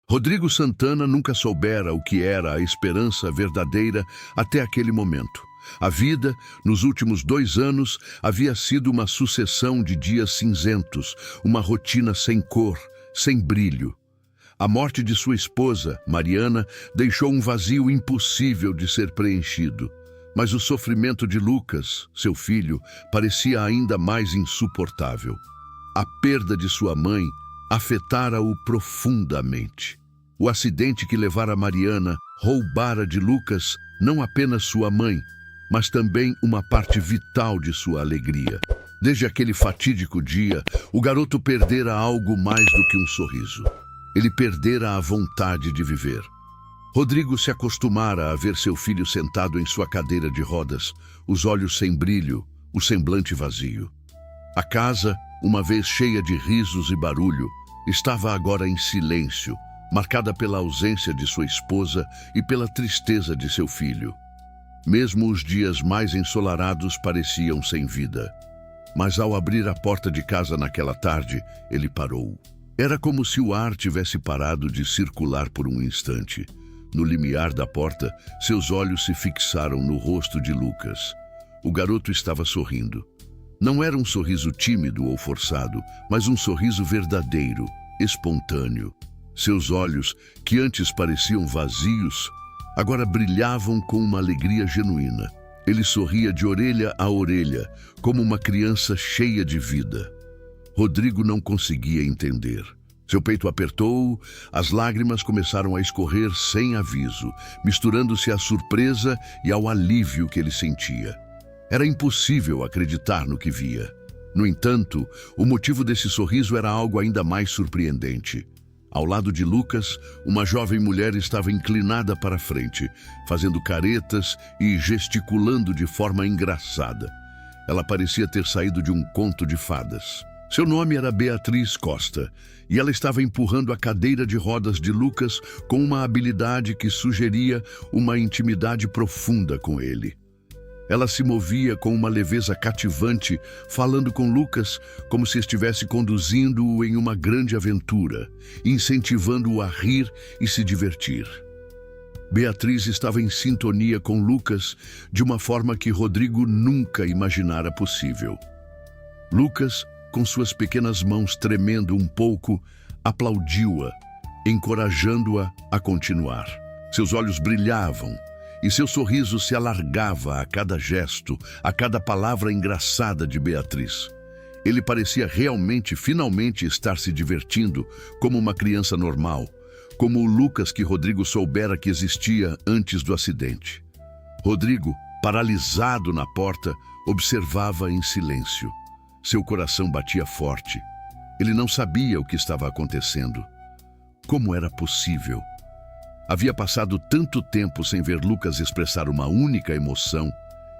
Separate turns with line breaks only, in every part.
Rodrigo Santana nunca soubera o que era a esperança verdadeira até aquele momento. A vida, nos últimos 2 anos, havia sido uma sucessão de dias cinzentos, uma rotina sem cor, sem brilho. A morte de sua esposa, Mariana, deixou um vazio impossível de ser preenchido. Mas o sofrimento de Lucas, seu filho, parecia ainda mais insuportável. A perda de sua mãe afetara-o profundamente. O acidente que levara Mariana roubara de Lucas não apenas sua mãe, mas também uma parte vital de sua alegria. Desde aquele fatídico dia, o garoto perdera algo mais do que um sorriso. Ele perdera a vontade de viver. Rodrigo se acostumara a ver seu filho sentado em sua cadeira de rodas, os olhos sem brilho, o semblante vazio. A casa, uma vez cheia de risos e barulho, estava agora em silêncio, marcada pela ausência de sua esposa e pela tristeza de seu filho. Mesmo os dias mais ensolarados pareciam sem vida. Mas ao abrir a porta de casa naquela tarde, ele parou. Era como se o ar tivesse parado de circular por um instante. No limiar da porta, seus olhos se fixaram no rosto de Lucas. O garoto estava sorrindo. Não era um sorriso tímido ou forçado, mas um sorriso verdadeiro, espontâneo. Seus olhos, que antes pareciam vazios, agora brilhavam com uma alegria genuína. Ele sorria de orelha a orelha, como uma criança cheia de vida. Rodrigo não conseguia entender. Seu peito apertou, as lágrimas começaram a escorrer sem aviso, misturando-se à surpresa e ao alívio que ele sentia. Era impossível acreditar no que via. No entanto, o motivo desse sorriso era algo ainda mais surpreendente. Ao lado de Lucas, uma jovem mulher estava inclinada para a frente, fazendo caretas e gesticulando de forma engraçada. Ela parecia ter saído de um conto de fadas. Seu nome era Beatriz Costa, e ela estava empurrando a cadeira de rodas de Lucas com uma habilidade que sugeria uma intimidade profunda com ele. Ela se movia com uma leveza cativante, falando com Lucas como se estivesse conduzindo-o em uma grande aventura, incentivando-o a rir e se divertir. Beatriz estava em sintonia com Lucas de uma forma que Rodrigo nunca imaginara possível. Lucas, com suas pequenas mãos tremendo um pouco, aplaudiu-a, encorajando-a a continuar. Seus olhos brilhavam, e seu sorriso se alargava a cada gesto, a cada palavra engraçada de Beatriz. Ele parecia finalmente estar se divertindo como uma criança normal, como o Lucas que Rodrigo soubera que existia antes do acidente. Rodrigo, paralisado na porta, observava em silêncio. Seu coração batia forte. Ele não sabia o que estava acontecendo. Como era possível? Havia passado tanto tempo sem ver Lucas expressar uma única emoção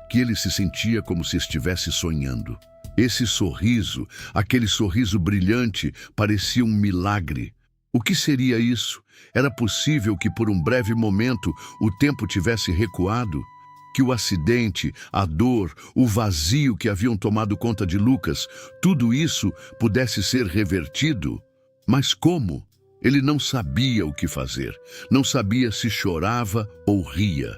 que ele se sentia como se estivesse sonhando. Esse sorriso, aquele sorriso brilhante, parecia um milagre. O que seria isso? Era possível que por um breve momento o tempo tivesse recuado? Que o acidente, a dor, o vazio que haviam tomado conta de Lucas, tudo isso pudesse ser revertido? Mas como? Ele não sabia o que fazer, não sabia se chorava ou ria.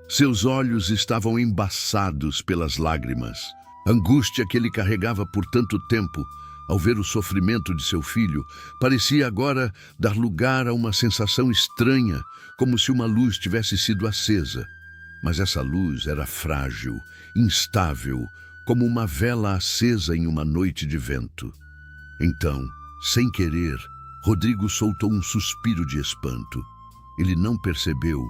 Seus olhos estavam embaçados pelas lágrimas. A angústia que ele carregava por tanto tempo, ao ver o sofrimento de seu filho, parecia agora dar lugar a uma sensação estranha, como se uma luz tivesse sido acesa. Mas essa luz era frágil, instável, como uma vela acesa em uma noite de vento. Então, sem querer, Rodrigo soltou um suspiro de espanto. Ele não percebeu,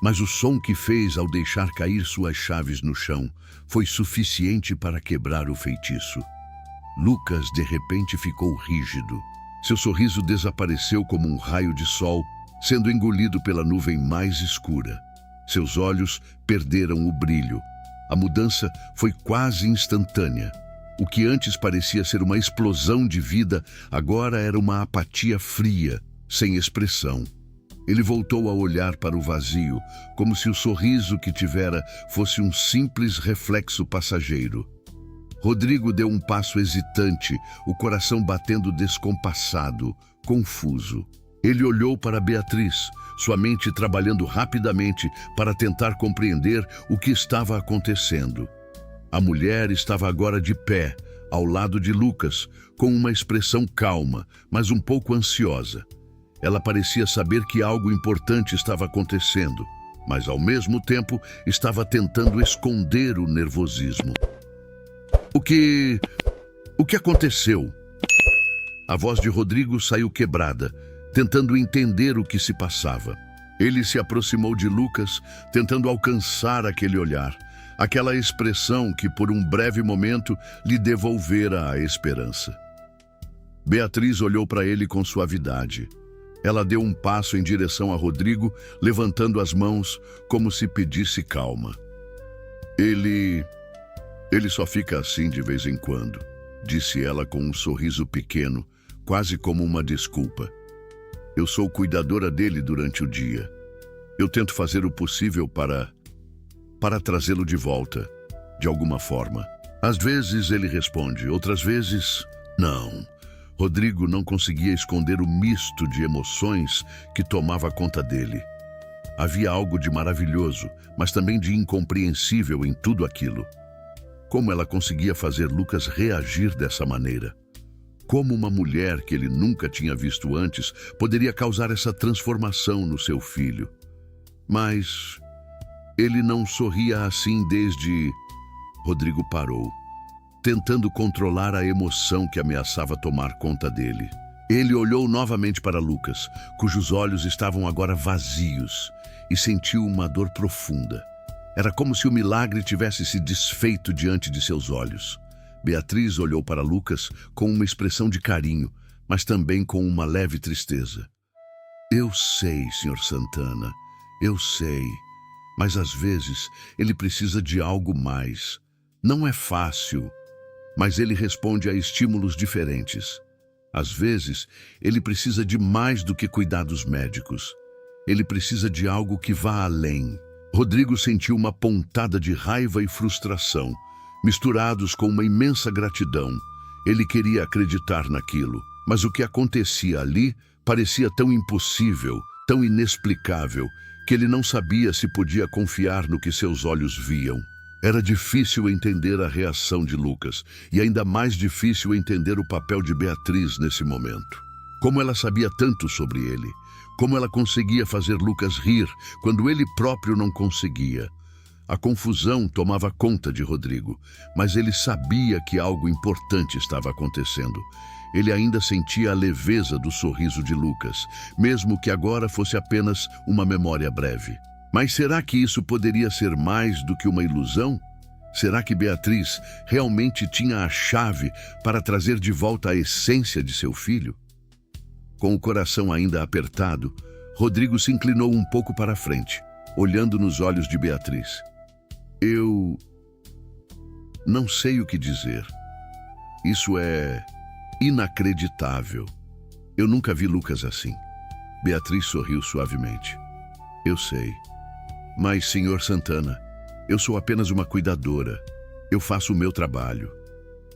mas o som que fez ao deixar cair suas chaves no chão foi suficiente para quebrar o feitiço. Lucas, de repente, ficou rígido. Seu sorriso desapareceu como um raio de sol, sendo engolido pela nuvem mais escura. Seus olhos perderam o brilho. A mudança foi quase instantânea. O que antes parecia ser uma explosão de vida, agora era uma apatia fria, sem expressão. Ele voltou a olhar para o vazio, como se o sorriso que tivera fosse um simples reflexo passageiro. Rodrigo deu um passo hesitante, o coração batendo descompassado, confuso. Ele olhou para Beatriz, sua mente trabalhando rapidamente para tentar compreender o que estava acontecendo. A mulher estava agora de pé, ao lado de Lucas, com uma expressão calma, mas um pouco ansiosa. Ela parecia saber que algo importante estava acontecendo, mas ao mesmo tempo estava tentando esconder o nervosismo. O que aconteceu? A voz de Rodrigo saiu quebrada, tentando entender o que se passava. Ele se aproximou de Lucas, tentando alcançar aquele olhar, aquela expressão que por um breve momento lhe devolvera a esperança. Beatriz olhou para ele com suavidade. Ela deu um passo em direção a Rodrigo, levantando as mãos como se pedisse calma. Ele só fica assim de vez em quando, disse ela com um sorriso pequeno, quase como uma desculpa. Eu sou cuidadora dele durante o dia. Eu tento fazer o possível para trazê-lo de volta, de alguma forma. Às vezes ele responde, outras vezes, não. Rodrigo não conseguia esconder o misto de emoções que tomava conta dele. Havia algo de maravilhoso, mas também de incompreensível em tudo aquilo. Como ela conseguia fazer Lucas reagir dessa maneira? Como uma mulher que ele nunca tinha visto antes poderia causar essa transformação no seu filho? Mas ele não sorria assim desde... Rodrigo parou, tentando controlar a emoção que ameaçava tomar conta dele. Ele olhou novamente para Lucas, cujos olhos estavam agora vazios, e sentiu uma dor profunda. Era como se o milagre tivesse se desfeito diante de seus olhos. Beatriz olhou para Lucas com uma expressão de carinho, mas também com uma leve tristeza. Eu sei, Sr. Santana, eu sei, mas às vezes ele precisa de algo mais. Não é fácil, mas ele responde a estímulos diferentes. Às vezes, ele precisa de mais do que cuidados médicos. Ele precisa de algo que vá além. Rodrigo sentiu uma pontada de raiva e frustração, misturados com uma imensa gratidão. Ele queria acreditar naquilo, mas o que acontecia ali parecia tão impossível, tão inexplicável, que ele não sabia se podia confiar no que seus olhos viam. Era difícil entender a reação de Lucas, e ainda mais difícil entender o papel de Beatriz nesse momento. Como ela sabia tanto sobre ele, como ela conseguia fazer Lucas rir quando ele próprio não conseguia. A confusão tomava conta de Rodrigo, mas ele sabia que algo importante estava acontecendo. Ele ainda sentia a leveza do sorriso de Lucas, mesmo que agora fosse apenas uma memória breve. Mas será que isso poderia ser mais do que uma ilusão? Será que Beatriz realmente tinha a chave para trazer de volta a essência de seu filho? Com o coração ainda apertado, Rodrigo se inclinou um pouco para a frente, olhando nos olhos de Beatriz. Eu não sei o que dizer. Isso é inacreditável. Eu nunca vi Lucas assim. Beatriz sorriu suavemente. Eu sei. Mas, Sr. Santana, eu sou apenas uma cuidadora. Eu faço o meu trabalho.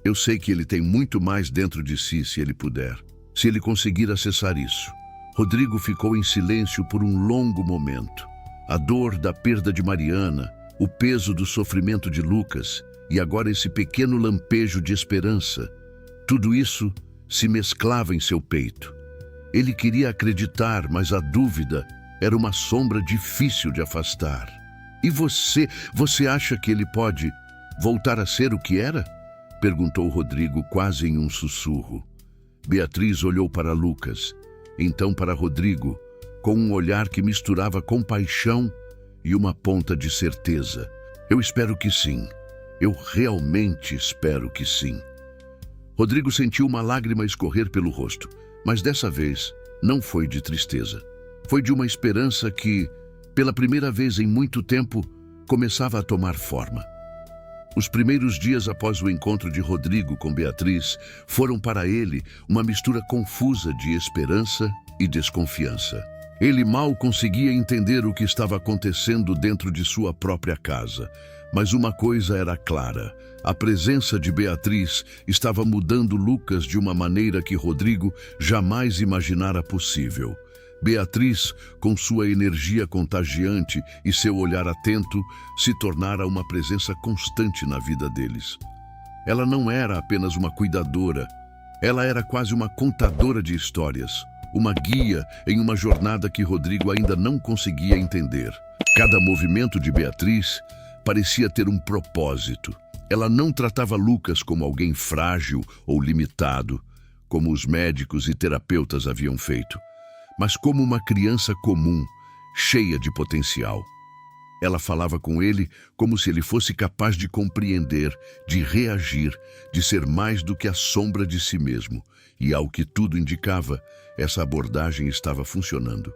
Eu sei que ele tem muito mais dentro de si se ele puder. Se ele conseguir acessar isso. Rodrigo ficou em silêncio por um longo momento. A dor da perda de Mariana, o peso do sofrimento de Lucas e agora esse pequeno lampejo de esperança. Tudo isso se mesclava em seu peito. Ele queria acreditar, mas a dúvida era uma sombra difícil de afastar. E você acha que ele pode voltar a ser o que era? Perguntou Rodrigo quase em um sussurro. Beatriz olhou para Lucas, então para Rodrigo, com um olhar que misturava compaixão e uma ponta de certeza. Eu espero que sim. Eu realmente espero que sim. Rodrigo sentiu uma lágrima escorrer pelo rosto, mas dessa vez não foi de tristeza. Foi de uma esperança que, pela primeira vez em muito tempo, começava a tomar forma. Os primeiros dias após o encontro de Rodrigo com Beatriz foram para ele uma mistura confusa de esperança e desconfiança. Ele mal conseguia entender o que estava acontecendo dentro de sua própria casa. Mas uma coisa era clara: a presença de Beatriz estava mudando Lucas de uma maneira que Rodrigo jamais imaginara possível. Beatriz, com sua energia contagiante e seu olhar atento, se tornara uma presença constante na vida deles. Ela não era apenas uma cuidadora, ela era quase uma contadora de histórias, uma guia em uma jornada que Rodrigo ainda não conseguia entender. Cada movimento de Beatriz parecia ter um propósito. Ela não tratava Lucas como alguém frágil ou limitado, como os médicos e terapeutas haviam feito, mas como uma criança comum, cheia de potencial. Ela falava com ele como se ele fosse capaz de compreender, de reagir, de ser mais do que a sombra de si mesmo. E, ao que tudo indicava, essa abordagem estava funcionando.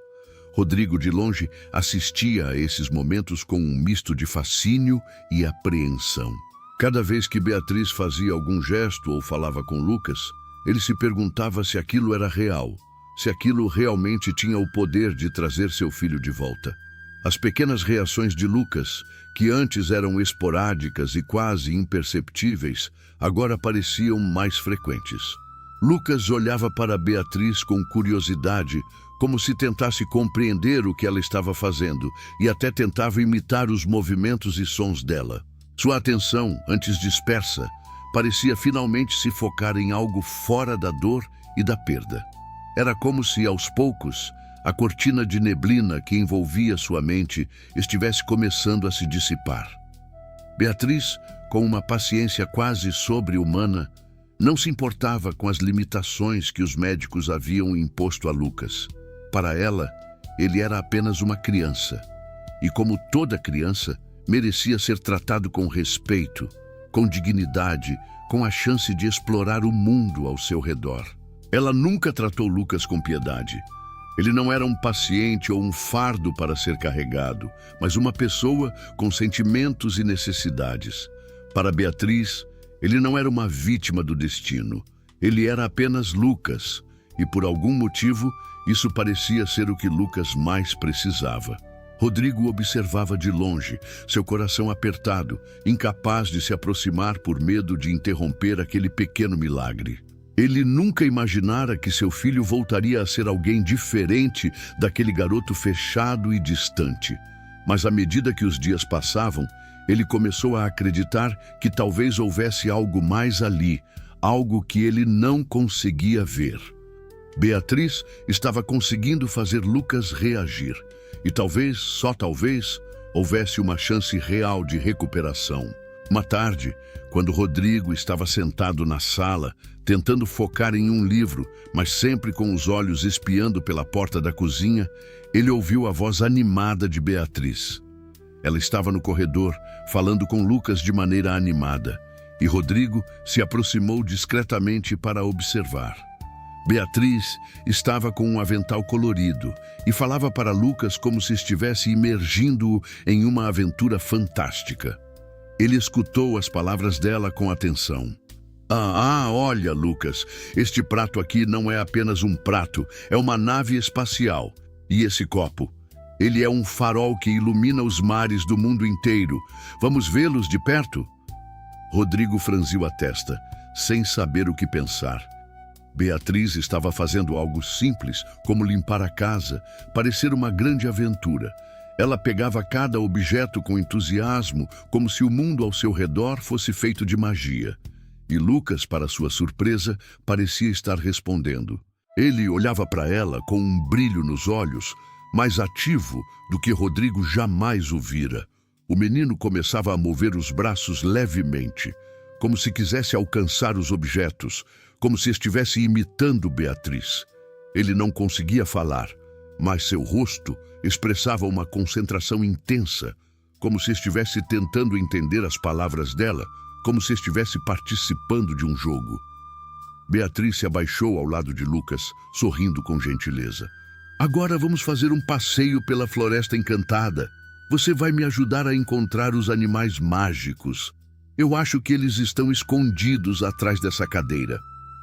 Rodrigo, de longe, assistia a esses momentos com um misto de fascínio e apreensão. Cada vez que Beatriz fazia algum gesto ou falava com Lucas, ele se perguntava se aquilo era real, se aquilo realmente tinha o poder de trazer seu filho de volta. As pequenas reações de Lucas, que antes eram esporádicas e quase imperceptíveis, agora pareciam mais frequentes. Lucas olhava para Beatriz com curiosidade, como se tentasse compreender o que ela estava fazendo, e até tentava imitar os movimentos e sons dela. Sua atenção, antes dispersa, parecia finalmente se focar em algo fora da dor e da perda. Era como se, aos poucos, a cortina de neblina que envolvia sua mente estivesse começando a se dissipar. Beatriz, com uma paciência quase sobre-humana, não se importava com as limitações que os médicos haviam imposto a Lucas. Para ela, ele era apenas uma criança, e como toda criança, merecia ser tratado com respeito, com dignidade, com a chance de explorar o mundo ao seu redor. Ela nunca tratou Lucas com piedade. Ele não era um paciente ou um fardo para ser carregado, mas uma pessoa com sentimentos e necessidades. Para Beatriz, ele não era uma vítima do destino. Ele era apenas Lucas, e por algum motivo, isso parecia ser o que Lucas mais precisava. Rodrigo observava de longe, seu coração apertado, incapaz de se aproximar por medo de interromper aquele pequeno milagre. Ele nunca imaginara que seu filho voltaria a ser alguém diferente daquele garoto fechado e distante. Mas à medida que os dias passavam, ele começou a acreditar que talvez houvesse algo mais ali, algo que ele não conseguia ver. Beatriz estava conseguindo fazer Lucas reagir, e talvez, só talvez, houvesse uma chance real de recuperação. Uma tarde, quando Rodrigo estava sentado na sala, tentando focar em um livro, mas sempre com os olhos espiando pela porta da cozinha, ele ouviu a voz animada de Beatriz. Ela estava no corredor, falando com Lucas de maneira animada, e Rodrigo se aproximou discretamente para observar. Beatriz estava com um avental colorido e falava para Lucas como se estivesse imergindo-o em uma aventura fantástica. Ele escutou as palavras dela com atenção. Olha, Lucas, este prato aqui não é apenas um prato, é uma nave espacial. E esse copo? Ele é um farol que ilumina os mares do mundo inteiro. Vamos vê-los de perto? Rodrigo franziu a testa, sem saber o que pensar. Beatriz estava fazendo algo simples, como limpar a casa, parecer uma grande aventura. Ela pegava cada objeto com entusiasmo, como se o mundo ao seu redor fosse feito de magia. E Lucas, para sua surpresa, parecia estar respondendo. Ele olhava para ela com um brilho nos olhos, mais ativo do que Rodrigo jamais o vira. O menino começava a mover os braços levemente, como se quisesse alcançar os objetos, como se estivesse imitando Beatriz. Ele não conseguia falar, mas seu rosto expressava uma concentração intensa, como se estivesse tentando entender as palavras dela, como se estivesse participando de um jogo. Beatriz se abaixou ao lado de Lucas, sorrindo com gentileza. Agora vamos fazer um passeio pela Floresta Encantada. Você vai me ajudar a encontrar os animais mágicos. Eu acho que eles estão escondidos atrás dessa cadeira.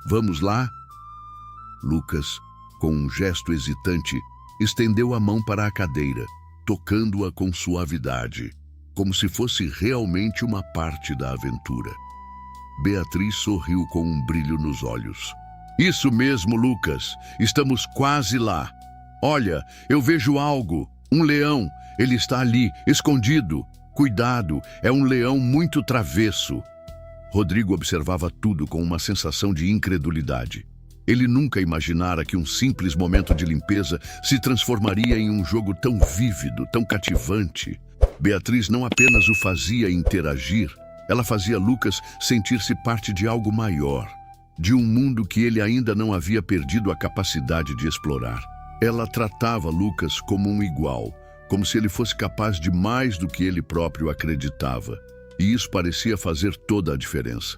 Vamos lá? Lucas, com um gesto hesitante, estendeu a mão para a cadeira, tocando-a com suavidade, como se fosse realmente uma parte da aventura. Beatriz sorriu com um brilho nos olhos. Isso mesmo, Lucas. Estamos quase lá. Olha, eu vejo algo. Um leão. Ele está ali, escondido. Cuidado, é um leão muito travesso. Rodrigo observava tudo com uma sensação de incredulidade. Ele nunca imaginara que um simples momento de limpeza se transformaria em um jogo tão vívido, tão cativante. Beatriz não apenas o fazia interagir, ela fazia Lucas sentir-se parte de algo maior, de um mundo que ele ainda não havia perdido a capacidade de explorar. Ela tratava Lucas como um igual, como se ele fosse capaz de mais do que ele próprio acreditava. E isso parecia fazer toda a diferença.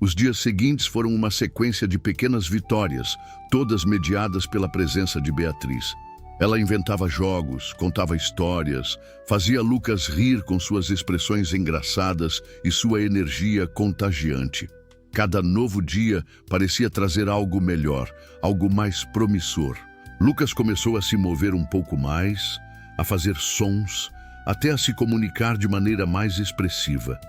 Os dias seguintes foram uma sequência de pequenas vitórias, todas mediadas pela presença de Beatriz. Ela inventava jogos, contava histórias, fazia Lucas rir com suas expressões engraçadas e sua energia contagiante. Cada novo dia parecia trazer algo melhor, algo mais promissor. Lucas começou a se mover um pouco mais, a fazer sons, até a se comunicar de maneira mais expressiva.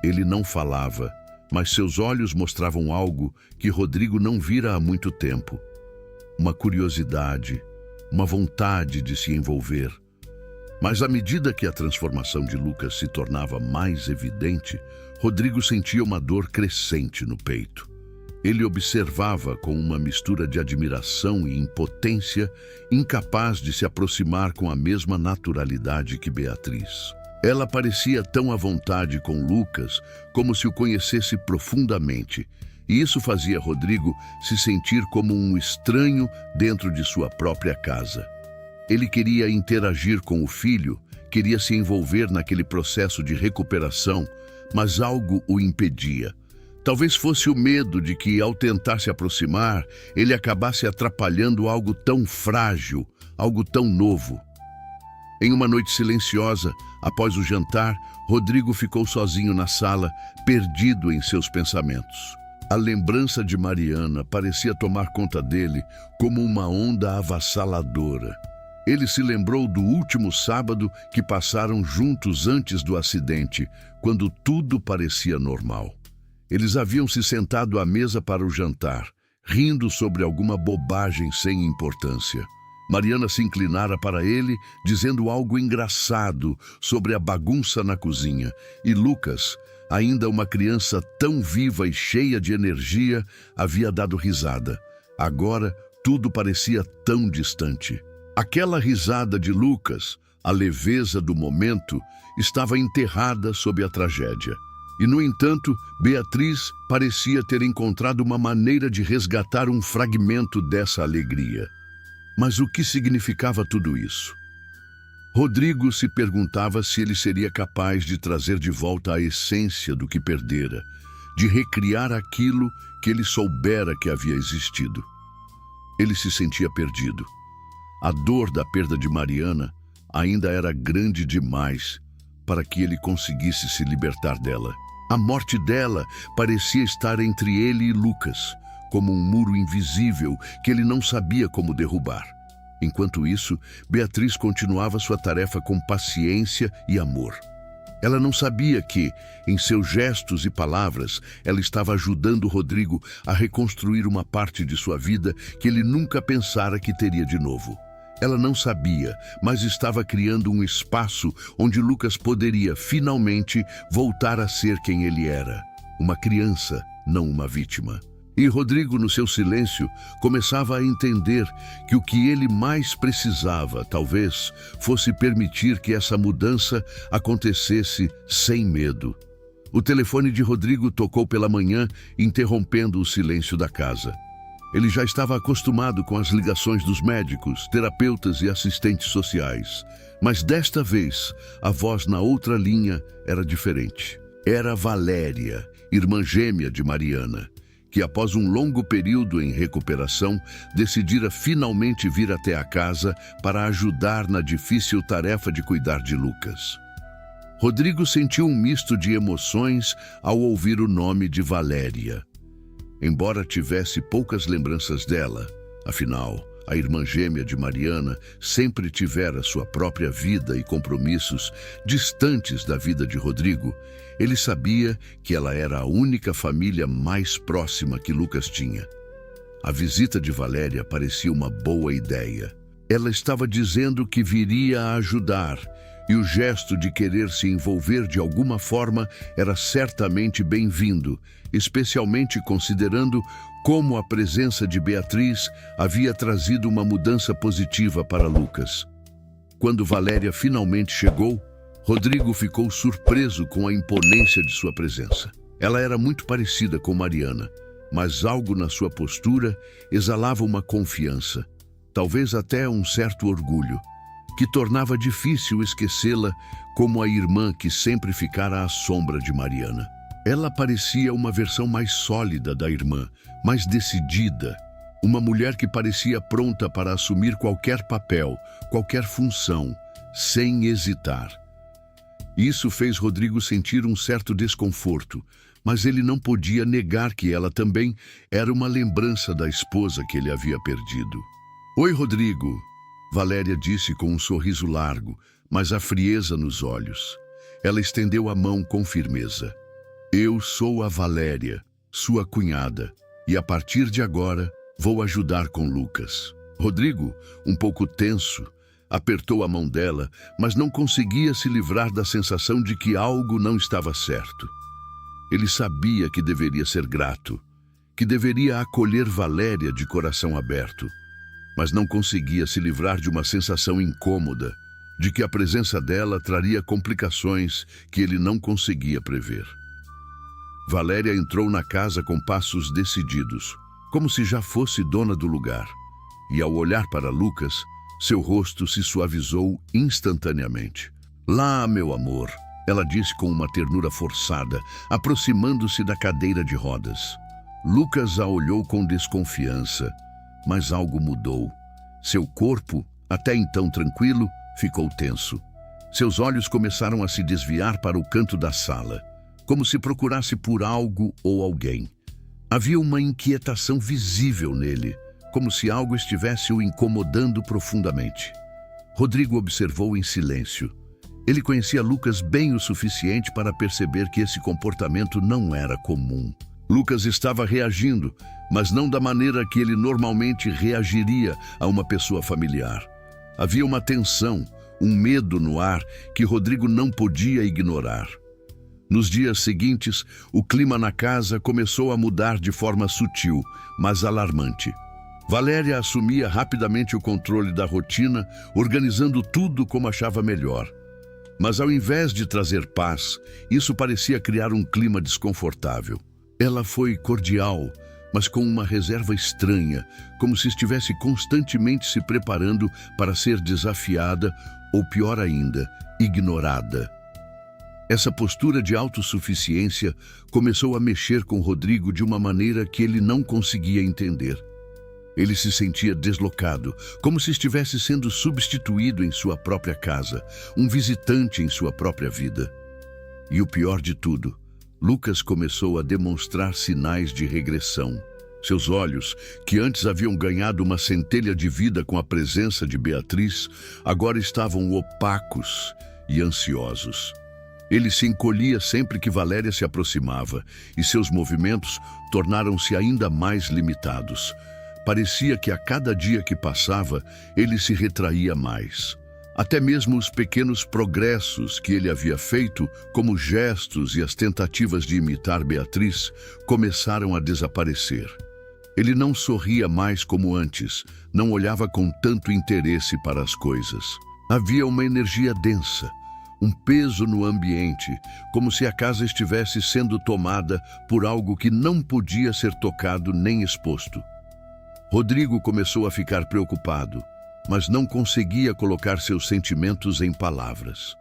Ele não falava, mas seus olhos mostravam algo que Rodrigo não vira há muito tempo. Uma curiosidade, uma vontade de se envolver. Mas à medida que a transformação de Lucas se tornava mais evidente, Rodrigo sentia uma dor crescente no peito. Ele observava com uma mistura de admiração e impotência, incapaz de se aproximar com a mesma naturalidade que Beatriz. Ela parecia tão à vontade com Lucas, como se o conhecesse profundamente, e isso fazia Rodrigo se sentir como um estranho dentro de sua própria casa. Ele queria interagir com o filho, queria se envolver naquele processo de recuperação, mas algo o impedia. Talvez fosse o medo de que, ao tentar se aproximar, ele acabasse atrapalhando algo tão frágil, algo tão novo. Em uma noite silenciosa, após o jantar, Rodrigo ficou sozinho na sala, perdido em seus pensamentos. A lembrança de Mariana parecia tomar conta dele como uma onda avassaladora. Ele se lembrou do último sábado que passaram juntos antes do acidente, quando tudo parecia normal. Eles haviam se sentado à mesa para o jantar, rindo sobre alguma bobagem sem importância. Mariana se inclinara para ele, dizendo algo engraçado sobre a bagunça na cozinha, e Lucas, ainda uma criança tão viva e cheia de energia, havia dado risada. Agora, tudo parecia tão distante. Aquela risada de Lucas, a leveza do momento, estava enterrada sob a tragédia. E, no entanto, Beatriz parecia ter encontrado uma maneira de resgatar um fragmento dessa alegria. Mas o que significava tudo isso? Rodrigo se perguntava se ele seria capaz de trazer de volta a essência do que perdera, de recriar aquilo que ele soubera que havia existido. Ele se sentia perdido. A dor da perda de Mariana ainda era grande demais para que ele conseguisse se libertar dela. A morte dela parecia estar entre ele e Lucas, como um muro invisível que ele não sabia como derrubar. Enquanto isso, Beatriz continuava sua tarefa com paciência e amor. Ela não sabia que, em seus gestos e palavras, ela estava ajudando Rodrigo a reconstruir uma parte de sua vida que ele nunca pensara que teria de novo. Ela não sabia, mas estava criando um espaço onde Lucas poderia, finalmente, voltar a ser quem ele era. Uma criança, não uma vítima. E Rodrigo, no seu silêncio, começava a entender que o que ele mais precisava, talvez, fosse permitir que essa mudança acontecesse sem medo. O telefone de Rodrigo tocou pela manhã, interrompendo o silêncio da casa. Ele já estava acostumado com as ligações dos médicos, terapeutas e assistentes sociais. Mas desta vez, a voz na outra linha era diferente. Era Valéria, irmã gêmea de Mariana, que após um longo período em recuperação, decidira finalmente vir até a casa para ajudar na difícil tarefa de cuidar de Lucas. Rodrigo sentiu um misto de emoções ao ouvir o nome de Valéria. Embora tivesse poucas lembranças dela, afinal, a irmã gêmea de Mariana sempre tivera sua própria vida e compromissos distantes da vida de Rodrigo, ele sabia que ela era a única família mais próxima que Lucas tinha. A visita de Valéria parecia uma boa ideia. Ela estava dizendo que viria a ajudar, e o gesto de querer se envolver de alguma forma era certamente bem-vindo, especialmente considerando como a presença de Beatriz havia trazido uma mudança positiva para Lucas. Quando Valéria finalmente chegou, Rodrigo ficou surpreso com a imponência de sua presença. Ela era muito parecida com Mariana, mas algo na sua postura exalava uma confiança, talvez até um certo orgulho, que tornava difícil esquecê-la como a irmã que sempre ficara à sombra de Mariana. Ela parecia uma versão mais sólida da irmã, mais decidida, uma mulher que parecia pronta para assumir qualquer papel, qualquer função, sem hesitar. Isso fez Rodrigo sentir um certo desconforto, mas ele não podia negar que ela também era uma lembrança da esposa que ele havia perdido. "Oi, Rodrigo", Valéria disse com um sorriso largo, mas a frieza nos olhos. Ela estendeu a mão com firmeza. "Eu sou a Valéria, sua cunhada, e a partir de agora vou ajudar com Lucas." Rodrigo, um pouco tenso, apertou a mão dela, mas não conseguia se livrar da sensação de que algo não estava certo. Ele sabia que deveria ser grato, que deveria acolher Valéria de coração aberto, mas não conseguia se livrar de uma sensação incômoda, de que a presença dela traria complicações que ele não conseguia prever. Valéria entrou na casa com passos decididos, como se já fosse dona do lugar, e ao olhar para Lucas, seu rosto se suavizou instantaneamente. "Lá, meu amor", ela disse com uma ternura forçada, aproximando-se da cadeira de rodas. Lucas a olhou com desconfiança, mas algo mudou. Seu corpo, até então tranquilo, ficou tenso. Seus olhos começaram a se desviar para o canto da sala, como se procurasse por algo ou alguém. Havia uma inquietação visível nele, como se algo estivesse o incomodando profundamente. Rodrigo observou em silêncio. Ele conhecia Lucas bem o suficiente para perceber que esse comportamento não era comum. Lucas estava reagindo, mas não da maneira que ele normalmente reagiria a uma pessoa familiar. Havia uma tensão, um medo no ar que Rodrigo não podia ignorar. Nos dias seguintes, o clima na casa começou a mudar de forma sutil, mas alarmante. Valéria assumia rapidamente o controle da rotina, organizando tudo como achava melhor. Mas ao invés de trazer paz, isso parecia criar um clima desconfortável. Ela foi cordial, mas com uma reserva estranha, como se estivesse constantemente se preparando para ser desafiada ou, pior ainda, ignorada. Essa postura de autossuficiência começou a mexer com Rodrigo de uma maneira que ele não conseguia entender. Ele se sentia deslocado, como se estivesse sendo substituído em sua própria casa, um visitante em sua própria vida. E o pior de tudo, Lucas começou a demonstrar sinais de regressão. Seus olhos, que antes haviam ganhado uma centelha de vida com a presença de Beatriz, agora estavam opacos e ansiosos. Ele se encolhia sempre que Valéria se aproximava, e seus movimentos tornaram-se ainda mais limitados. Parecia que a cada dia que passava, ele se retraía mais. Até mesmo os pequenos progressos que ele havia feito, como gestos e as tentativas de imitar Beatriz, começaram a desaparecer. Ele não sorria mais como antes, não olhava com tanto interesse para as coisas. Havia uma energia densa, um peso no ambiente, como se a casa estivesse sendo tomada por algo que não podia ser tocado nem exposto. Rodrigo começou a ficar preocupado, mas não conseguia colocar seus sentimentos em palavras.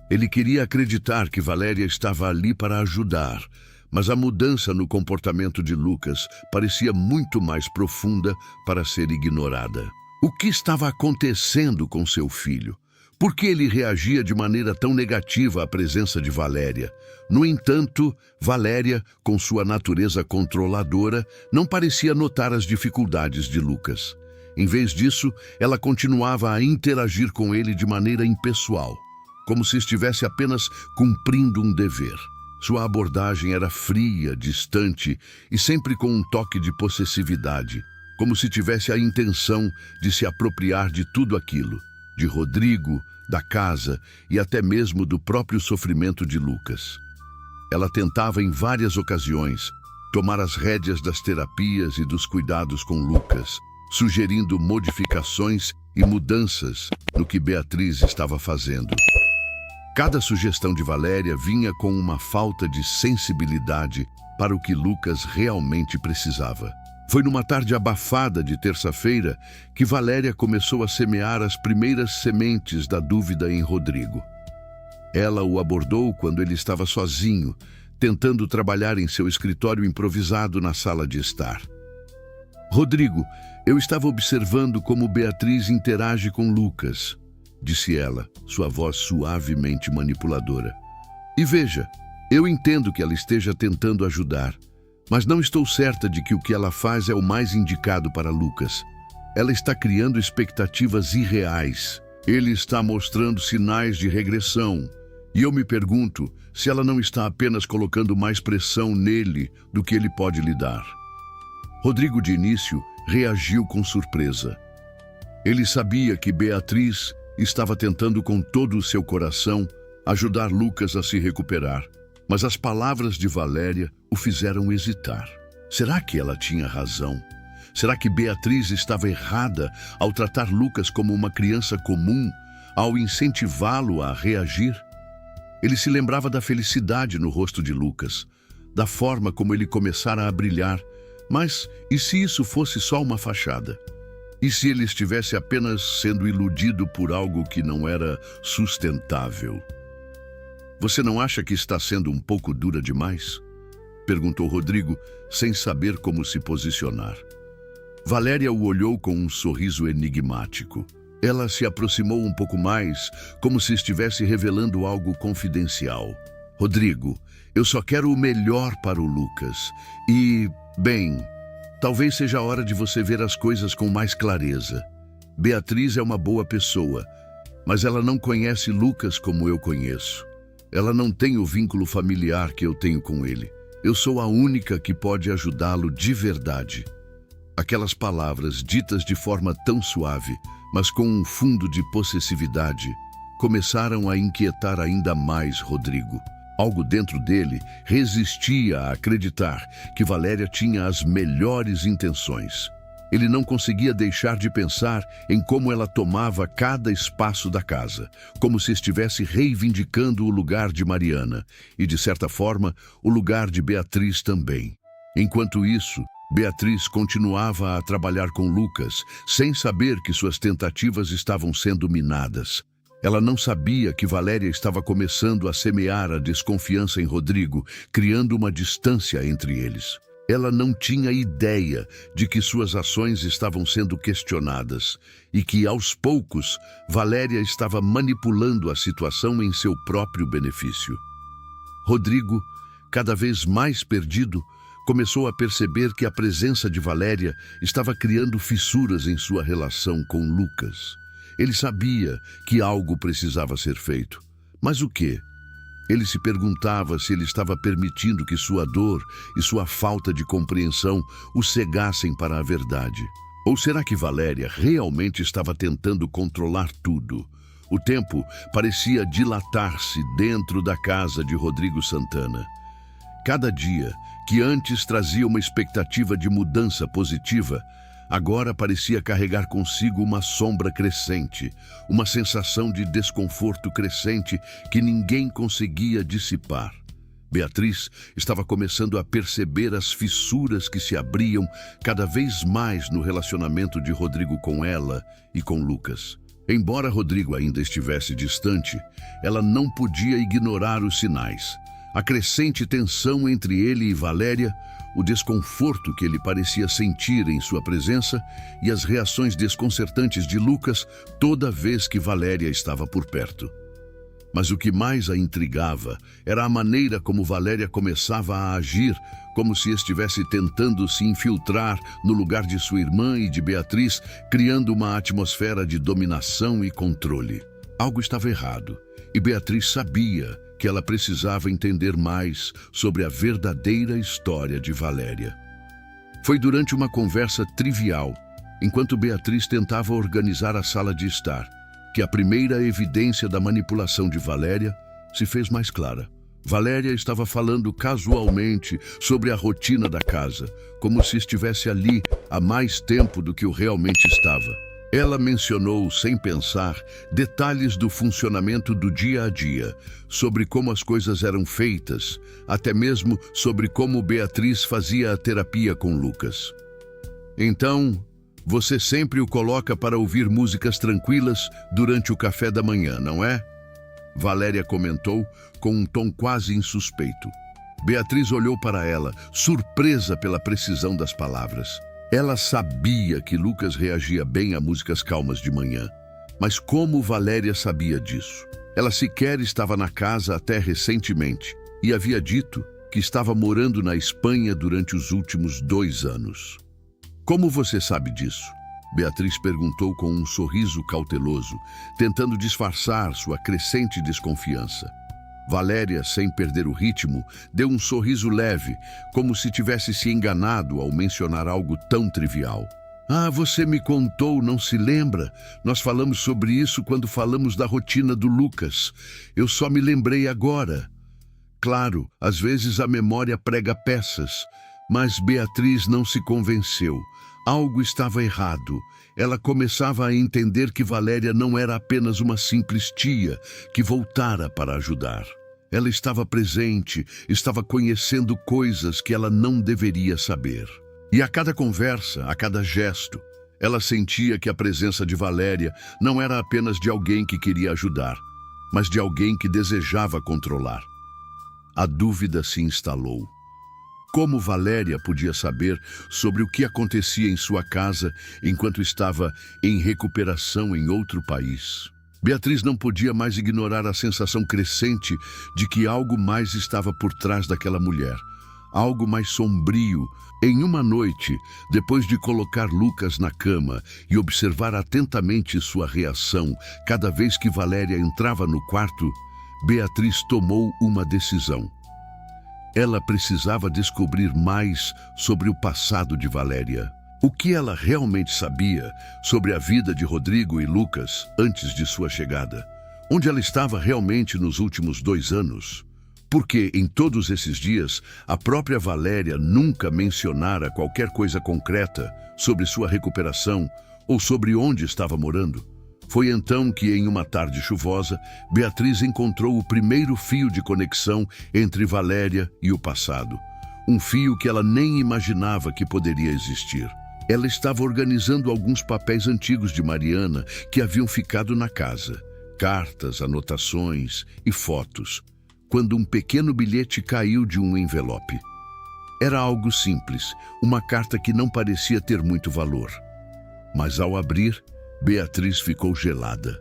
Ele queria acreditar que Valéria estava ali para ajudar, mas a mudança no comportamento de Lucas parecia muito mais profunda para ser ignorada. O que estava acontecendo com seu filho? Por que ele reagia de maneira tão negativa à presença de Valéria? No entanto, Valéria, com sua natureza controladora, não parecia notar as dificuldades de Lucas. Em vez disso, ela continuava a interagir com ele de maneira impessoal, como se estivesse apenas cumprindo um dever. Sua abordagem era fria, distante e sempre com um toque de possessividade. como se tivesse a intenção de se apropriar de tudo aquilo, de Rodrigo, da casa e até mesmo do próprio sofrimento de Lucas. Ela tentava em várias ocasiões tomar as rédeas das terapias e dos cuidados com Lucas, sugerindo modificações e mudanças no que Beatriz estava fazendo. Cada sugestão de Valéria vinha com uma falta de sensibilidade para o que Lucas realmente precisava. Foi numa tarde abafada de terça-feira que Valéria começou a semear as primeiras sementes da dúvida em Rodrigo. Ela o abordou quando ele estava sozinho, tentando trabalhar em seu escritório improvisado na sala de estar. "Rodrigo, eu estava observando como Beatriz interage com Lucas", disse ela, sua voz suavemente manipuladora. "E veja, eu entendo que ela esteja tentando ajudar, mas não estou certa de que o que ela faz é o mais indicado para Lucas. Ela está criando expectativas irreais. Ele está mostrando sinais de regressão. E eu me pergunto se ela não está apenas colocando mais pressão nele do que ele pode lhe dar." Rodrigo, de início, reagiu com surpresa. Ele sabia que Beatriz estava tentando com todo o seu coração ajudar Lucas a se recuperar, mas as palavras de Valéria o fizeram hesitar. Será que ela tinha razão? Será que Beatriz estava errada ao tratar Lucas como uma criança comum, ao incentivá-lo a reagir? Ele se lembrava da felicidade no rosto de Lucas, da forma como ele começara a brilhar, mas e se isso fosse só uma fachada? E se ele estivesse apenas sendo iludido por algo que não era sustentável? "Você não acha que está sendo um pouco dura demais?" perguntou Rodrigo, sem saber como se posicionar. Valéria o olhou com um sorriso enigmático. Ela se aproximou um pouco mais, como se estivesse revelando algo confidencial. "Rodrigo, eu só quero o melhor para o Lucas. E, bem, talvez seja a hora de você ver as coisas com mais clareza. Beatriz é uma boa pessoa, mas ela não conhece Lucas como eu conheço. Ela não tem o vínculo familiar que eu tenho com ele. Eu sou a única que pode ajudá-lo de verdade." Aquelas palavras, ditas de forma tão suave, mas com um fundo de possessividade, começaram a inquietar ainda mais Rodrigo. Algo dentro dele resistia a acreditar que Valéria tinha as melhores intenções. Ele não conseguia deixar de pensar em como ela tomava cada espaço da casa, como se estivesse reivindicando o lugar de Mariana e, de certa forma, o lugar de Beatriz também. Enquanto isso, Beatriz continuava a trabalhar com Lucas, sem saber que suas tentativas estavam sendo minadas. Ela não sabia que Valéria estava começando a semear a desconfiança em Rodrigo, criando uma distância entre eles. Ela não tinha ideia de que suas ações estavam sendo questionadas e que, aos poucos, Valéria estava manipulando a situação em seu próprio benefício. Rodrigo, cada vez mais perdido, começou a perceber que a presença de Valéria estava criando fissuras em sua relação com Lucas. Ele sabia que algo precisava ser feito. Mas o quê? Ele se perguntava se ele estava permitindo que sua dor e sua falta de compreensão o cegassem para a verdade. Ou será que Valéria realmente estava tentando controlar tudo? O tempo parecia dilatar-se dentro da casa de Rodrigo Santana. Cada dia, que antes trazia uma expectativa de mudança positiva, agora parecia carregar consigo uma sombra crescente, uma sensação de desconforto crescente que ninguém conseguia dissipar. Beatriz estava começando a perceber as fissuras que se abriam cada vez mais no relacionamento de Rodrigo com ela e com Lucas. Embora Rodrigo ainda estivesse distante, ela não podia ignorar os sinais. A crescente tensão entre ele e Valéria, o desconforto que ele parecia sentir em sua presença e as reações desconcertantes de Lucas toda vez que Valéria estava por perto. Mas o que mais a intrigava era a maneira como Valéria começava a agir, como se estivesse tentando se infiltrar no lugar de sua irmã e de Beatriz, criando uma atmosfera de dominação e controle. Algo estava errado, e Beatriz sabia que ela precisava entender mais sobre a verdadeira história de Valéria. Foi durante uma conversa trivial, enquanto Beatriz tentava organizar a sala de estar, que a primeira evidência da manipulação de Valéria se fez mais clara. Valéria estava falando casualmente sobre a rotina da casa, como se estivesse ali há mais tempo do que o realmente estava. Ela mencionou, sem pensar, detalhes do funcionamento do dia a dia, sobre como as coisas eram feitas, até mesmo sobre como Beatriz fazia a terapia com Lucas. Então, você sempre o coloca para ouvir músicas tranquilas durante o café da manhã, não é? Valéria comentou com um tom quase insuspeito. Beatriz olhou para ela, surpresa pela precisão das palavras. Ela sabia que Lucas reagia bem a músicas calmas de manhã. Mas como Valéria sabia disso? Ela sequer estava na casa até recentemente e havia dito que estava morando na Espanha durante os últimos 2 anos. Como você sabe disso? Beatriz perguntou com um sorriso cauteloso, tentando disfarçar sua crescente desconfiança. Valéria, sem perder o ritmo, deu um sorriso leve, como se tivesse se enganado ao mencionar algo tão trivial. Ah, você me contou, não se lembra? Nós falamos sobre isso quando falamos da rotina do Lucas. Eu só me lembrei agora. Claro, às vezes a memória prega peças, mas Beatriz não se convenceu. Algo estava errado. Ela começava a entender que Valéria não era apenas uma simples tia que voltara para ajudar. Ela estava presente, estava conhecendo coisas que ela não deveria saber. E a cada conversa, a cada gesto, ela sentia que a presença de Valéria não era apenas de alguém que queria ajudar, mas de alguém que desejava controlar. A dúvida se instalou. Como Valéria podia saber sobre o que acontecia em sua casa enquanto estava em recuperação em outro país? Beatriz não podia mais ignorar a sensação crescente de que algo mais estava por trás daquela mulher. Algo mais sombrio. Em uma noite, depois de colocar Lucas na cama e observar atentamente sua reação cada vez que Valéria entrava no quarto, Beatriz tomou uma decisão. Ela precisava descobrir mais sobre o passado de Valéria. O que ela realmente sabia sobre a vida de Rodrigo e Lucas antes de sua chegada? Onde ela estava realmente nos últimos 2 anos? Porque em todos esses dias, a própria Valéria nunca mencionara qualquer coisa concreta sobre sua recuperação ou sobre onde estava morando. Foi então que, em uma tarde chuvosa, Beatriz encontrou o primeiro fio de conexão entre Valéria e o passado. Um fio que ela nem imaginava que poderia existir. Ela estava organizando alguns papéis antigos de Mariana que haviam ficado na casa. Cartas, anotações e fotos. Quando um pequeno bilhete caiu de um envelope. Era algo simples, uma carta que não parecia ter muito valor. Mas ao abrir, Beatriz ficou gelada.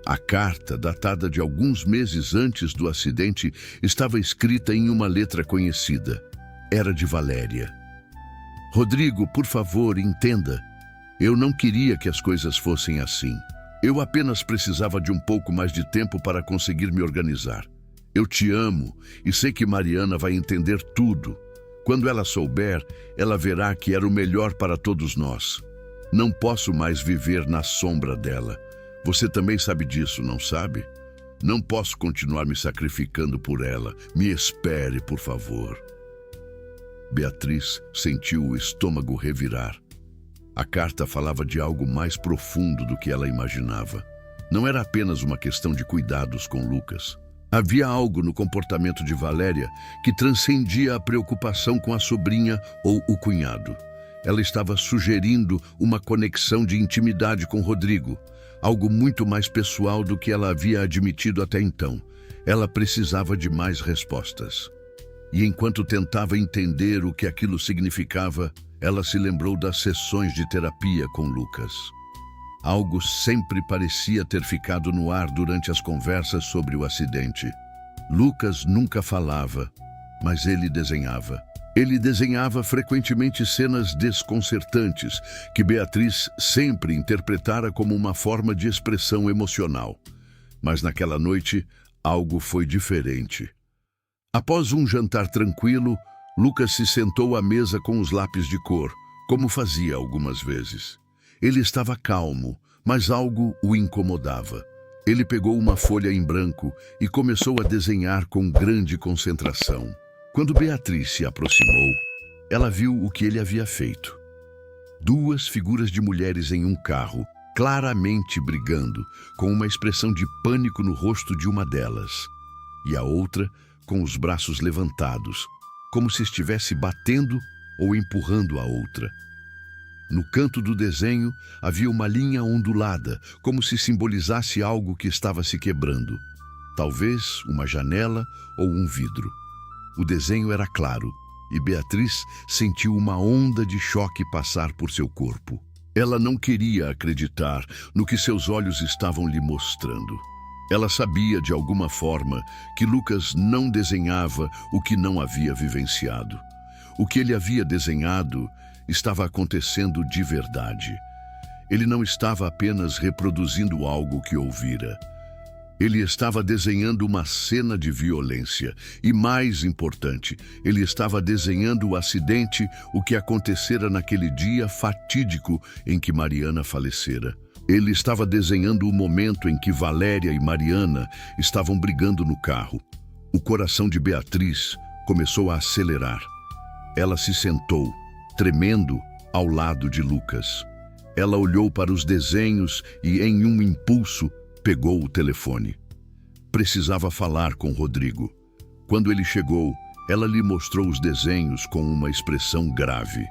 A carta, datada de alguns meses antes do acidente, estava escrita em uma letra conhecida. Era de Valéria. Rodrigo, por favor, entenda. Eu não queria que as coisas fossem assim. Eu apenas precisava de um pouco mais de tempo para conseguir me organizar. Eu te amo e sei que Mariana vai entender tudo. Quando ela souber, ela verá que era o melhor para todos nós. Não posso mais viver na sombra dela. Você também sabe disso, não sabe? Não posso continuar me sacrificando por ela. Me espere, por favor. Beatriz sentiu o estômago revirar. A carta falava de algo mais profundo do que ela imaginava. Não era apenas uma questão de cuidados com Lucas. Havia algo no comportamento de Valéria que transcendia a preocupação com a sobrinha ou o cunhado. Ela estava sugerindo uma conexão de intimidade com Rodrigo, algo muito mais pessoal do que ela havia admitido até então. Ela precisava de mais respostas. E enquanto tentava entender o que aquilo significava, ela se lembrou das sessões de terapia com Lucas. Algo sempre parecia ter ficado no ar durante as conversas sobre o acidente. Lucas nunca falava, mas ele desenhava. Ele desenhava frequentemente cenas desconcertantes que Beatriz sempre interpretara como uma forma de expressão emocional. Mas naquela noite, algo foi diferente. Após um jantar tranquilo, Lucas se sentou à mesa com os lápis de cor, como fazia algumas vezes. Ele estava calmo, mas algo o incomodava. Ele pegou uma folha em branco e começou a desenhar com grande concentração. Quando Beatriz se aproximou, ela viu o que ele havia feito. Duas figuras de mulheres em um carro, claramente brigando, com uma expressão de pânico no rosto de uma delas, e a outra com os braços levantados, como se estivesse batendo ou empurrando a outra. No canto do desenho havia uma linha ondulada, como se simbolizasse algo que estava se quebrando. Talvez uma janela ou um vidro. O desenho era claro, e Beatriz sentiu uma onda de choque passar por seu corpo. Ela não queria acreditar no que seus olhos estavam lhe mostrando. Ela sabia, de alguma forma, que Lucas não desenhava o que não havia vivenciado. O que ele havia desenhado estava acontecendo de verdade. Ele não estava apenas reproduzindo algo que ouvira. Ele estava desenhando uma cena de violência e, mais importante, ele estava desenhando o acidente, o que acontecera naquele dia fatídico em que Mariana falecera. Ele estava desenhando o momento em que Valéria e Mariana estavam brigando no carro. O coração de Beatriz começou a acelerar. Ela se sentou, tremendo, ao lado de Lucas. Ela olhou para os desenhos e, em um impulso, pegou o telefone. Precisava falar com Rodrigo. Quando ele chegou, ela lhe mostrou os desenhos com uma expressão grave.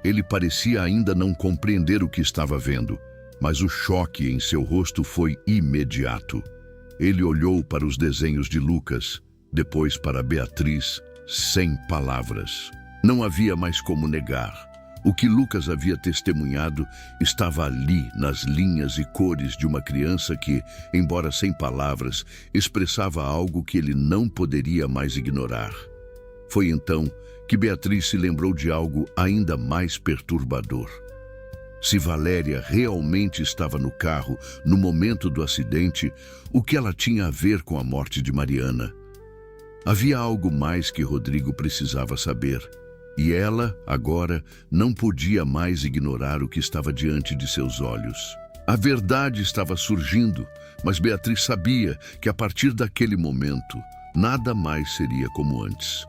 Ele parecia ainda não compreender o que estava vendo, mas o choque em seu rosto foi imediato. Ele olhou para os desenhos de Lucas, depois para Beatriz, sem palavras. Não havia mais como negar. O que Lucas havia testemunhado estava ali, nas linhas e cores de uma criança que, embora sem palavras, expressava algo que ele não poderia mais ignorar. Foi então que Beatriz se lembrou de algo ainda mais perturbador. Se Valéria realmente estava no carro no momento do acidente, o que ela tinha a ver com a morte de Mariana? Havia algo mais que Rodrigo precisava saber. E ela, agora, não podia mais ignorar o que estava diante de seus olhos. A verdade estava surgindo, mas Beatriz sabia que a partir daquele momento, nada mais seria como antes.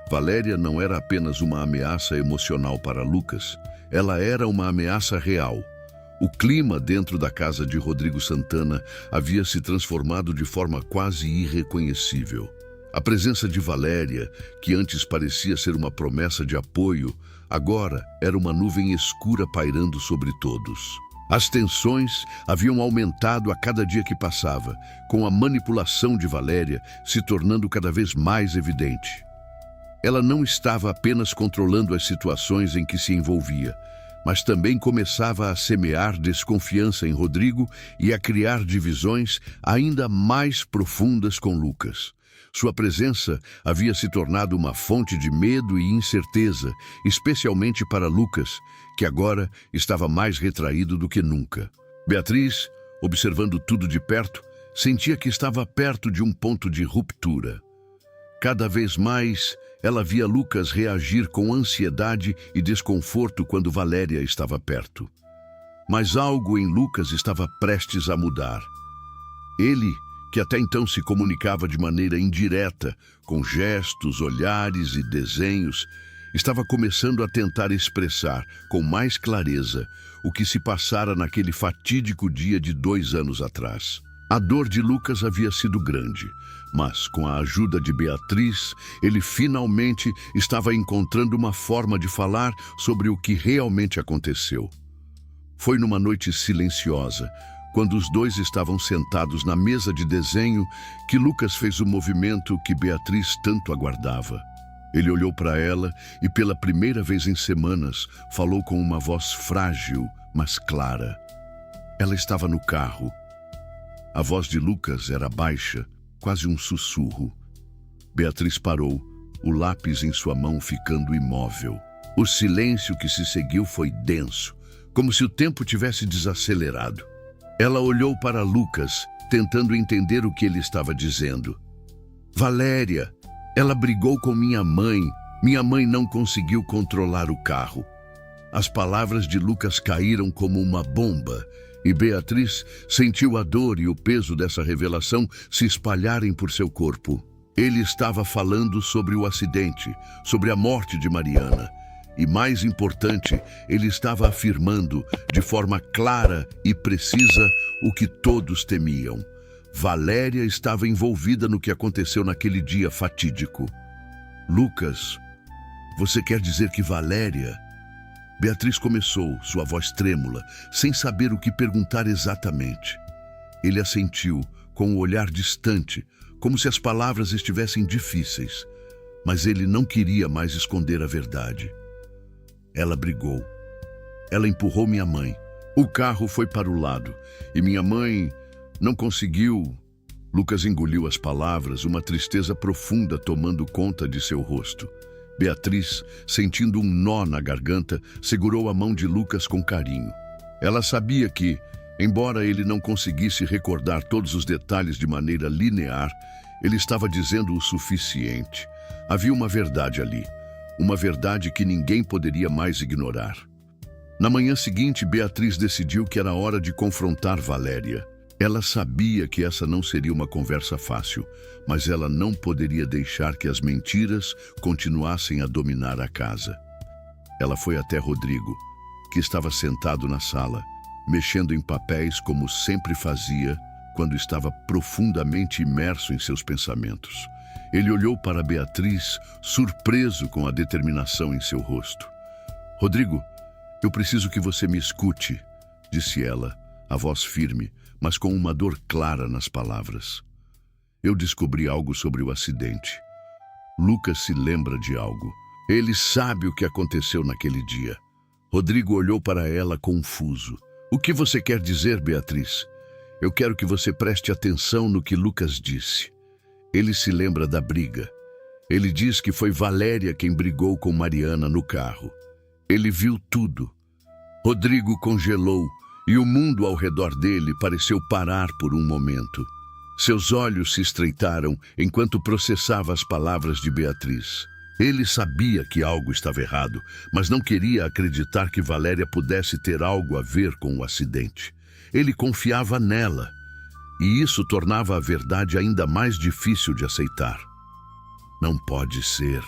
Valéria não era apenas uma ameaça emocional para Lucas, ela era uma ameaça real. O clima dentro da casa de Rodrigo Santana havia se transformado de forma quase irreconhecível. A presença de Valéria, que antes parecia ser uma promessa de apoio, agora era uma nuvem escura pairando sobre todos. As tensões haviam aumentado a cada dia que passava, com a manipulação de Valéria se tornando cada vez mais evidente. Ela não estava apenas controlando as situações em que se envolvia, mas também começava a semear desconfiança em Rodrigo e a criar divisões ainda mais profundas com Lucas. Sua presença havia se tornado uma fonte de medo e incerteza, especialmente para Lucas, que agora estava mais retraído do que nunca. Beatriz, observando tudo de perto, sentia que estava perto de um ponto de ruptura. Cada vez mais, ela via Lucas reagir com ansiedade e desconforto quando Valéria estava perto. Mas algo em Lucas estava prestes a mudar. Ele, que até então se comunicava de maneira indireta, com gestos, olhares e desenhos, estava começando a tentar expressar, com mais clareza, o que se passara naquele fatídico dia de 2 anos atrás. A dor de Lucas havia sido grande, mas com a ajuda de Beatriz, ele finalmente estava encontrando uma forma de falar sobre o que realmente aconteceu. Foi numa noite silenciosa, quando os dois estavam sentados na mesa de desenho, que Lucas fez o movimento que Beatriz tanto aguardava. Ele olhou para ela e, pela primeira vez em semanas, falou com uma voz frágil, mas clara. Ela estava no carro. A voz de Lucas era baixa, quase um sussurro. Beatriz parou, o lápis em sua mão ficando imóvel. O silêncio que se seguiu foi denso, como se o tempo tivesse desacelerado. Ela olhou para Lucas, tentando entender o que ele estava dizendo. Valéria, ela brigou com minha mãe, Minha mãe não conseguiu controlar o carro. As palavras de Lucas caíram como uma bomba e Beatriz sentiu a dor e o peso dessa revelação se espalharem por seu corpo. Ele estava falando sobre o acidente, sobre a morte de Mariana. E mais importante, ele estava afirmando de forma clara e precisa o que todos temiam. Valéria estava envolvida no que aconteceu naquele dia fatídico. Lucas, você quer dizer que Valéria... Beatriz começou, sua voz trêmula, sem saber o que perguntar exatamente. Ele assentiu, com o olhar distante, como se as palavras estivessem difíceis, mas ele não queria mais esconder a verdade. Ela brigou. Ela empurrou minha mãe. O carro foi para o lado e minha mãe não conseguiu... Lucas engoliu as palavras, uma tristeza profunda tomando conta de seu rosto. Beatriz, sentindo um nó na garganta, segurou a mão de Lucas com carinho. Ela sabia que, embora ele não conseguisse recordar todos os detalhes de maneira linear, ele estava dizendo o suficiente. Havia uma verdade ali, uma verdade que ninguém poderia mais ignorar. Na manhã seguinte, Beatriz decidiu que era hora de confrontar Valéria. Ela sabia que essa não seria uma conversa fácil, mas ela não poderia deixar que as mentiras continuassem a dominar a casa. Ela foi até Rodrigo, que estava sentado na sala, mexendo em papéis como sempre fazia quando estava profundamente imerso em seus pensamentos. Ele olhou para Beatriz, surpreso com a determinação em seu rosto. "Rodrigo, eu preciso que você me escute", disse ela, a voz firme, mas com uma dor clara nas palavras. "Eu descobri algo sobre o acidente. Lucas se lembra de algo. Ele sabe o que aconteceu naquele dia." Rodrigo olhou para ela confuso. "O que você quer dizer, Beatriz?" "Eu quero que você preste atenção no que Lucas disse. Ele se lembra da briga. Ele diz que foi Valéria quem brigou com Mariana no carro. Ele viu tudo." Rodrigo congelou e o mundo ao redor dele pareceu parar por um momento. Seus olhos se estreitaram enquanto processava as palavras de Beatriz. Ele sabia que algo estava errado, mas não queria acreditar que Valéria pudesse ter algo a ver com o acidente. Ele confiava nela, e isso tornava a verdade ainda mais difícil de aceitar. "Não pode ser."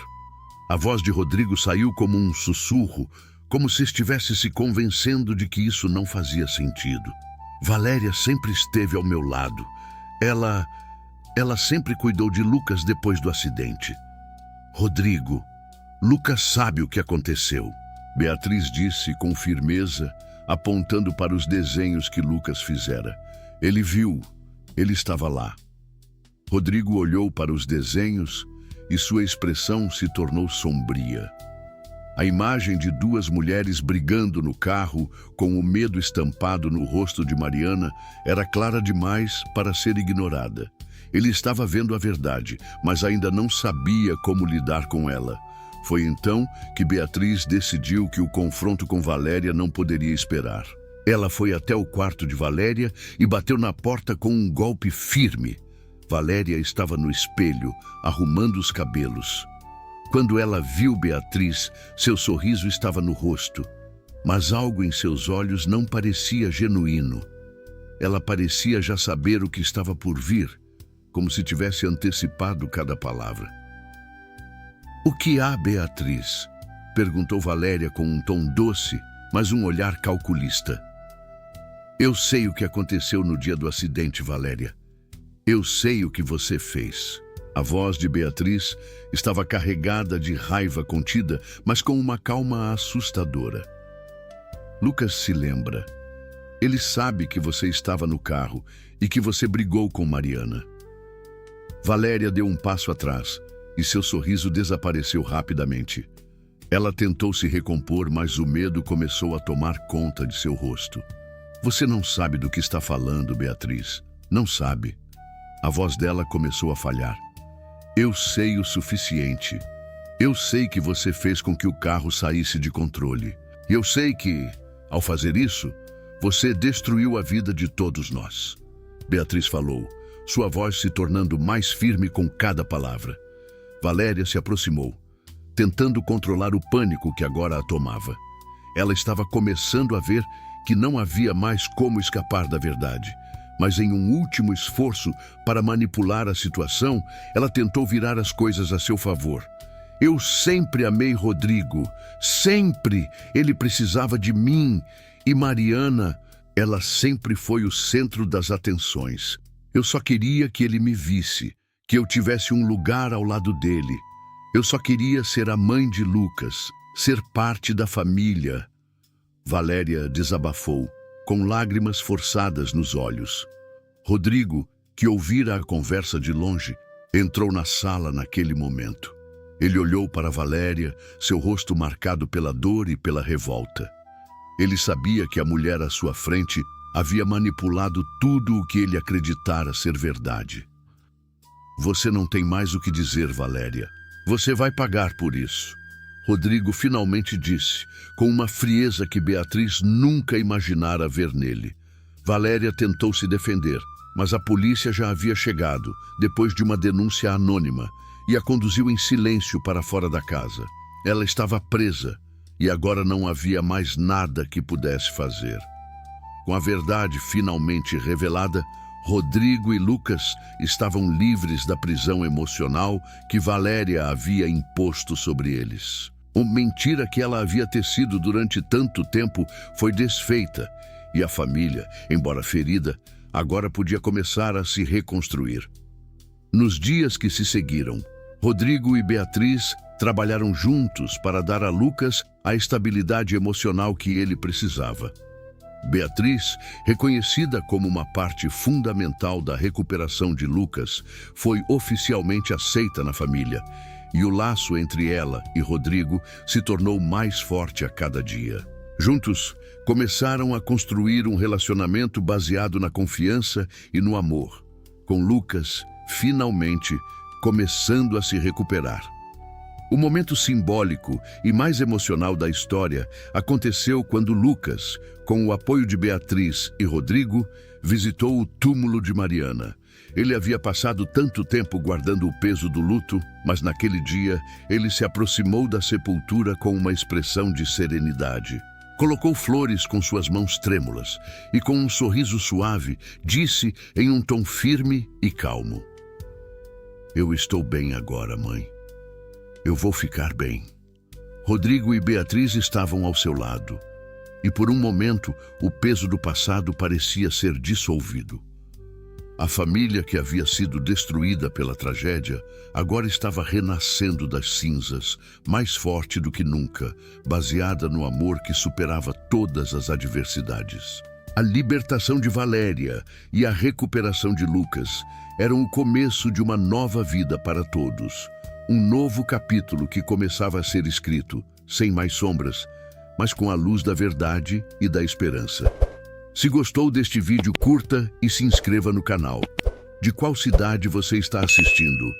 A voz de Rodrigo saiu como um sussurro, como se estivesse se convencendo de que isso não fazia sentido. "Valéria sempre esteve ao meu lado. Ela sempre cuidou de Lucas depois do acidente." "Rodrigo, Lucas sabe o que aconteceu", Beatriz disse com firmeza, apontando para os desenhos que Lucas fizera. "Ele viu, ele estava lá." Rodrigo olhou para os desenhos e sua expressão se tornou sombria. A imagem de duas mulheres brigando no carro, com o medo estampado no rosto de Mariana, era clara demais para ser ignorada. Ele estava vendo a verdade, mas ainda não sabia como lidar com ela. Foi então que Beatriz decidiu que o confronto com Valéria não poderia esperar. Ela foi até o quarto de Valéria e bateu na porta com um golpe firme. Valéria estava no espelho, arrumando os cabelos. Quando ela viu Beatriz, seu sorriso estava no rosto, mas algo em seus olhos não parecia genuíno. Ela parecia já saber o que estava por vir, como se tivesse antecipado cada palavra. "O que há, Beatriz?" perguntou Valéria com um tom doce, mas um olhar calculista. "Eu sei o que aconteceu no dia do acidente, Valéria. Eu sei o que você fez." A voz de Beatriz estava carregada de raiva contida, mas com uma calma assustadora. "Lucas se lembra. Ele sabe que você estava no carro e que você brigou com Mariana." Valéria deu um passo atrás e seu sorriso desapareceu rapidamente. Ela tentou se recompor, mas o medo começou a tomar conta de seu rosto. "Você não sabe do que está falando, Beatriz. Não sabe." A voz dela começou a falhar. "Eu sei o suficiente. Eu sei que você fez com que o carro saísse de controle. E eu sei que, ao fazer isso, você destruiu a vida de todos nós." Beatriz falou, sua voz se tornando mais firme com cada palavra. Valéria se aproximou. tentando controlar o pânico que agora a tomava. Ela estava começando a ver que não havia mais como escapar da verdade. Mas em um último esforço para manipular a situação, ela tentou virar as coisas a seu favor. Eu sempre amei Rodrigo, sempre ele precisava de mim. E Mariana, ela sempre foi o centro das atenções. Eu só queria que ele me visse, que eu tivesse um lugar ao lado dele. Eu só queria ser a mãe de Lucas, ser parte da família. Valéria desabafou, com lágrimas forçadas nos olhos. Rodrigo, que ouvira a conversa de longe, entrou na sala naquele momento. Ele olhou para Valéria, seu rosto marcado pela dor e pela revolta. Ele sabia que a mulher à sua frente havia manipulado tudo o que ele acreditara ser verdade. Você não tem mais o que dizer, Valéria. Você vai pagar por isso. Rodrigo finalmente disse, com uma frieza que Beatriz nunca imaginara ver nele. Valéria tentou se defender, mas a polícia já havia chegado, depois de uma denúncia anônima, e a conduziu em silêncio para fora da casa. Ela estava presa, e agora não havia mais nada que pudesse fazer. Com a verdade finalmente revelada, Rodrigo e Lucas estavam livres da prisão emocional que Valéria havia imposto sobre eles. Uma mentira que ela havia tecido durante tanto tempo foi desfeita, e a família, embora ferida, agora podia começar a se reconstruir. Nos dias que se seguiram, Rodrigo e Beatriz trabalharam juntos para dar a Lucas a estabilidade emocional que ele precisava. Beatriz, reconhecida como uma parte fundamental da recuperação de Lucas, foi oficialmente aceita na família, e o laço entre ela e Rodrigo se tornou mais forte a cada dia. Juntos, começaram a construir um relacionamento baseado na confiança e no amor, com Lucas, finalmente, começando a se recuperar. O momento simbólico e mais emocional da história aconteceu quando Lucas, com o apoio de Beatriz e Rodrigo, visitou o túmulo de Mariana. Ele havia passado tanto tempo guardando o peso do luto, mas naquele dia ele se aproximou da sepultura com uma expressão de serenidade. Colocou flores com suas mãos trêmulas e, com um sorriso suave, disse em um tom firme e calmo: "Eu estou bem agora, mãe. Eu vou ficar bem." Rodrigo e Beatriz estavam ao seu lado, e por um momento o peso do passado parecia ser dissolvido. A família que havia sido destruída pela tragédia agora estava renascendo das cinzas, mais forte do que nunca, baseada no amor que superava todas as adversidades. A libertação de Valéria e a recuperação de Lucas eram o começo de uma nova vida para todos. Um novo capítulo que começava a ser escrito, sem mais sombras, mas com a luz da verdade e da esperança. Se gostou deste vídeo, curta e se inscreva no canal. De qual cidade você está assistindo?